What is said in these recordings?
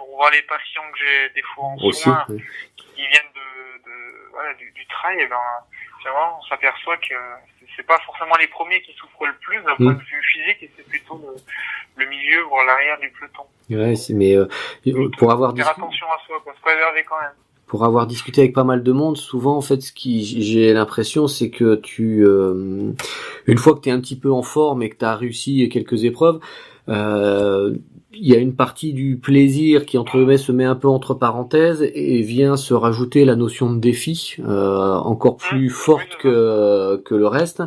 pour voir les patients que j'ai des fois en soins, qui viennent du trail, et c'est vraiment, on s'aperçoit que c'est pas forcément les premiers qui souffrent le plus d'un point de vue physique, et c'est plutôt le milieu, voire l'arrière du peloton. Ouais, mais pour avoir faire attention à soi, se préserver quand même. Pour avoir discuté avec pas mal de monde, souvent en fait j'ai l'impression c'est que une fois que t'es un petit peu en forme et que t'as réussi quelques épreuves, il y a une partie du plaisir qui entre guillemets se met un peu entre parenthèses et vient se rajouter la notion de défi encore plus forte que le reste,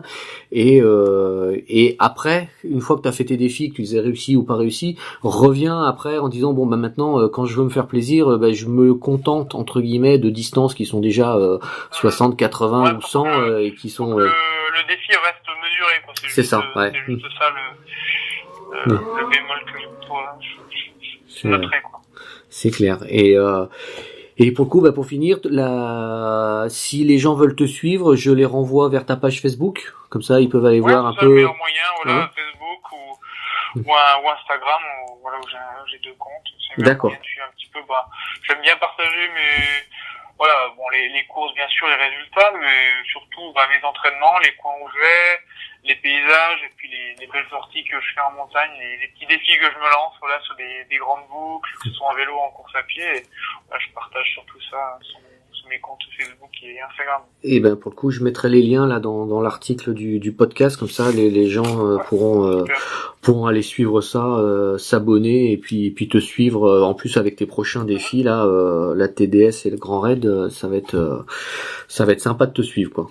et après, une fois que tu as fait tes défis, que tu les as réussis ou pas réussis, reviens après en disant bon maintenant quand je veux me faire plaisir, je me contente entre guillemets de distances qui sont déjà 60, 80 ou 100 et qui sont le défi reste mesuré, quoi. C'est ça, ouais. C'est juste ça le bémol que je noterais, quoi. C'est clair. Et pour le coup, pour finir, si les gens veulent te suivre, je les renvoie vers ta page Facebook. Comme ça, ils peuvent aller voir un peu. C'est le meilleur moyen, Facebook ou Instagram, où j'ai 2 comptes. D'accord. Je suis un petit peu, j'aime bien partager les courses, bien sûr, les résultats, mais surtout, mes entraînements, les coins où je vais, les paysages, et puis les belles sorties que je fais en montagne, les petits défis que je me lance, sur des grandes boucles, que ce soit en vélo ou en course à pied, et je partage surtout ça sur mes comptes Facebook et Instagram. Et pour le coup, je mettrai les liens là dans l'article du podcast, comme ça les gens pourront aller suivre ça, s'abonner et puis te suivre en plus avec tes prochains défis là, la TDS et le Grand Raid, ça va être sympa de te suivre, quoi.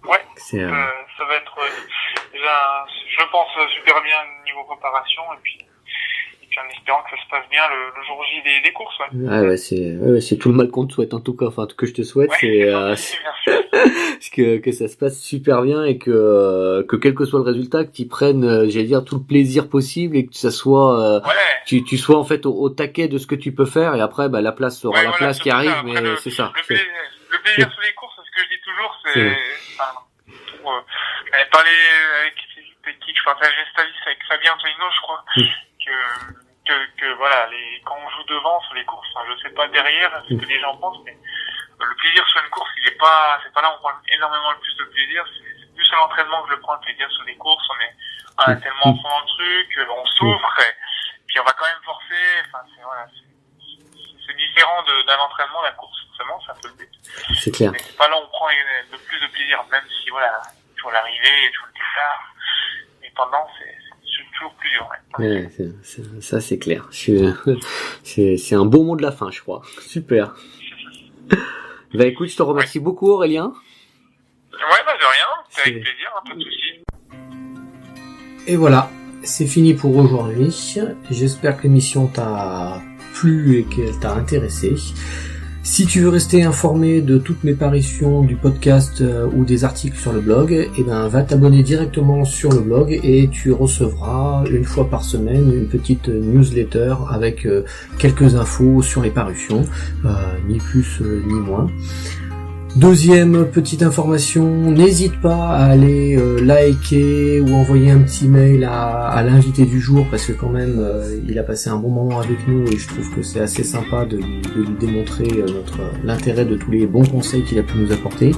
Ouais. Ça va être déjà, je pense, super bien niveau préparation, et puis en espérant que ça se passe bien le jour J des courses. C'est tout le mal qu'on te souhaite, en tout cas, enfin que je te souhaite, c'est que ça se passe super bien et que quel que soit le résultat, que tu prennes, j'allais dire, tout le plaisir possible et que ça soit tu sois en fait au taquet de ce que tu peux faire, et après la place sera la place qui arrive, mais c'est ça. Le plaisir sur les courses, c'est ce que je dis toujours, j'avais parlé avec qui je partageais cette vie avec Fabien Antonino, je crois, que quand on joue devant sur les courses, je sais pas derrière ce que les gens pensent, mais le plaisir sur une course, c'est pas là où on prend énormément le plus de plaisir, c'est plus à l'entraînement que je prends le plaisir sur les courses. On est tellement en fond dans le truc, on souffre, et puis on va quand même forcer, c'est différent d'un entraînement. La course, forcément, c'est un peu le but. C'est clair. Mais c'est pas là où on prend le plus de plaisir, même si sur l'arrivée et tout le départ, mais pendant, c'est toujours plus dur. Ouais, ça c'est clair. C'est un bon mot de la fin, je crois. Super. Écoute, je te remercie beaucoup, Aurélien. Ouais, de rien. C'est avec plaisir, pas de soucis. Et voilà, c'est fini pour aujourd'hui. J'espère que l'émission t'a plu et qu'elle t'a intéressé. Si tu veux rester informé de toutes mes parutions du podcast ou des articles sur le blog, va t'abonner directement sur le blog et tu recevras une fois par semaine une petite newsletter avec quelques infos sur les parutions, ni plus ni moins. Deuxième petite information, n'hésite pas à aller liker ou envoyer un petit mail à l'invité du jour, parce que quand même il a passé un bon moment avec nous et je trouve que c'est assez sympa de lui démontrer l'intérêt de tous les bons conseils qu'il a pu nous apporter.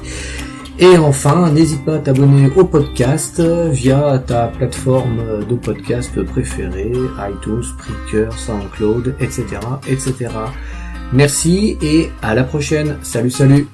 Et enfin, n'hésite pas à t'abonner au podcast via ta plateforme de podcast préférée, iTunes, Spreaker, SoundCloud, etc., etc. Merci et à la prochaine. Salut.